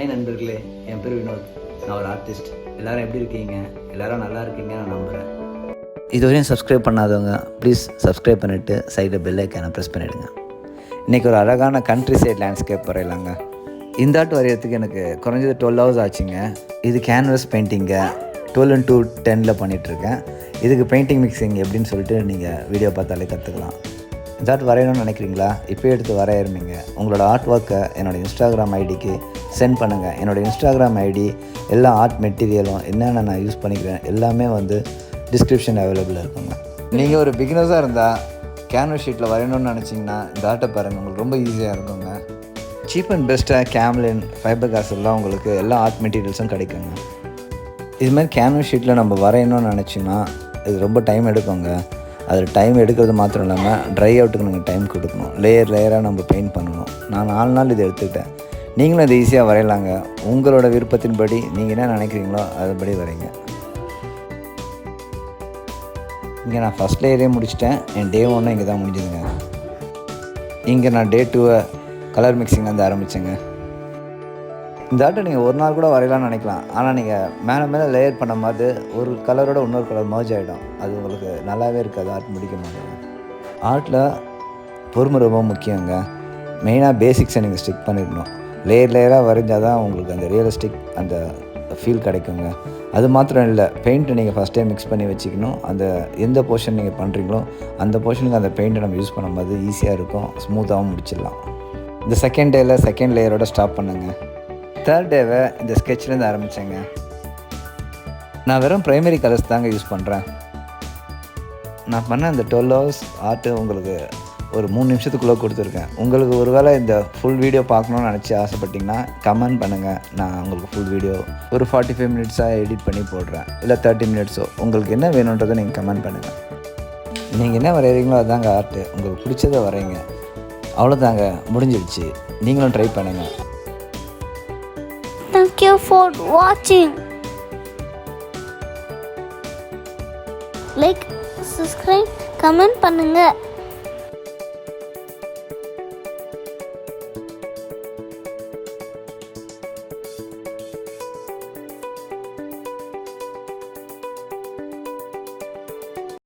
Hi நண்பர்களே, என் பேர் வினோத். நான் ஒரு ஆர்டிஸ்ட். எல்லோரும் எப்படி இருக்கீங்க? எல்லோரும் நல்லா இருக்கீங்க நான் நம்புகிறேன். இதுவரையும் சப்ஸ்கிரைப் பண்ணாதவங்க ப்ளீஸ் சப்ஸ்கிரைப் பண்ணிவிட்டு சைடில் பெல் ஐக்கானை ப்ரெஸ் பண்ணிவிடுங்க. இன்றைக்கி ஒரு அழகான கண்ட்ரி சைட் லேண்ட்ஸ்கேப் வரையலாங்க. இந்த ஆர்ட் வரைகிறதுக்கு எனக்கு குறைஞ்சது 12 hours ஆச்சுங்க. இது கேன்வஸ் பெயிண்டிங்கை 12:10 பண்ணிகிட்ருக்கேன். இதுக்கு பெயிண்டிங் மிக்சிங் எப்படின்னு சொல்லிட்டு நீங்கள் வீடியோ பார்த்தாலே கற்றுக்கலாம். இந்த ஆர்ட் வரையணும்னு நினைக்கிறீங்களா? இப்போ எடுத்து வரையிருந்தீங்க. உங்களோட ஆர்ட் ஒர்க்கை என்னோடய இன்ஸ்டாகிராம் ஐடிக்கு சென்ட் பண்ணுங்கள். என்னோடய இன்ஸ்டாகிராம் ஐடி எல்லா ஆர்ட் மெட்டீரியலும் என்னென்ன நான் யூஸ் பண்ணிக்கிறேன் எல்லாமே டிஸ்கிரிப்ஷன் அவைலபிளாக இருக்குங்க. நீங்கள் ஒரு பிகினர்ஸாக இருந்தால் கேன்வஸ் ஷீட்டில் வரையணும்னு நினச்சிங்கன்னா இந்த ஆர்ட்டை பாருங்கள், உங்களுக்கு ரொம்ப ஈஸியாக இருக்குங்க. சீப் அண்ட் பெஸ்ட்டாக கேம்லின், ஃபைபர் கிளாஸ் எல்லாம் உங்களுக்கு எல்லா ஆர்ட் மெட்டீரியல்ஸும் கிடைக்குங்க. இது மாதிரி கேன்வஸ் ஷீட்டில் நம்ம வரையணும்னு நினச்சிங்கன்னா இது ரொம்ப டைம் எடுக்குங்க. அதில் டைம் எடுக்கிறது மாத்திரம் இல்லாமல் ட்ரை அவுட்டுக்கு நீங்கள் டைம் கொடுக்கணும். லேயராக நம்ம பெயிண்ட் பண்ணணும். நான் 4 நாள் இது எடுத்துக்கிட்டேன். நீங்களும் இது ஈஸியாக வரையலாங்க. உங்களோட விருப்பத்தின்படி நீங்கள் என்ன நினைக்கிறீங்களோ அதுபடி வரைங்க. இங்கே நான் ஃபஸ்ட் லேயரே முடிச்சிட்டேன். என் டே 1 இங்கே தான் முடிஞ்சுதுங்க. இங்கே நான் டே 2 கலர் மிக்சிங் ஆரம்பித்தேங்க. இந்த ஆர்ட்டை நீங்கள் ஒரு நாள் கூட வரையலாம்னு நினைக்கலாம். ஆனால் நீங்கள் மேலே லேயர் பண்ண மாதிரி ஒரு கலரோட இன்னொரு கலர் மர்ஜ் ஆகிடும். அது உங்களுக்கு நல்லாவே இருக்காது ஆர்ட் முடிக்கும் போது. ஆர்ட்டில் பொறுமை ரொம்ப முக்கியங்க. மெயினாக பேசிக்ஸை நீங்கள் ஸ்டிக் பண்ணிடணும். லேயராக வரைஞ்சால் தான் உங்களுக்கு அந்த ரியலிஸ்டிக் அந்த ஃபீல் கிடைக்குங்க. அது மாத்திரம் இல்லை, பெயிண்ட்டை நீங்கள் ஃபஸ்ட்டே மிக்ஸ் பண்ணி வச்சுக்கணும். அந்த எந்த போர்ஷன் நீங்கள் பண்ணுறீங்களோ அந்த போர்ஷனுக்கு அந்த பெயிண்ட்டை நம்ம யூஸ் பண்ணும்போது ஈஸியாக இருக்கும், ஸ்மூத்தாகவும் முடிச்சிடலாம். இந்த செகண்ட் டேயில் செகண்ட் லேயரோட ஸ்டாப் பண்ணுங்கள். தேர்ட் டேவை இந்த ஸ்கெட்ச்லேருந்து ஆரம்பித்தேங்க. நான் வெறும் ப்ரைமரி கலர்ஸ் தாங்க யூஸ் பண்ணுறேன். நான் பண்ண அந்த 12 hours ஆர்ட்டு உங்களுக்கு ஒரு 3 நிமிஷத்துக்குள்ளே கொடுத்துருக்கேன். உங்களுக்கு ஒரு வேளை இந்த ஃபுல் வீடியோ பார்க்கணுன்னு நினச்சி ஆசைப்பட்டிங்கன்னா கமெண்ட் பண்ணுங்கள். நான் உங்களுக்கு ஃபுல் வீடியோ ஒரு 45 minutesஸாக எடிட் பண்ணி போடுறேன், இல்லை 30 minutesஸோ. உங்களுக்கு என்ன வேணுன்றதை நீங்கள் கமெண்ட் பண்ணுங்கள். நீங்கள் என்ன வரைகிறீங்களோ அதாங்க ஆர்ட்டு. உங்களுக்கு பிடிச்சதை வரைங்க. அவ்வளோதாங்க, முடிஞ்சிடுச்சு. நீங்களும் ட்ரை பண்ணுங்கள். Thank you for watching. Like, subscribe, comment பண்ணுங்க.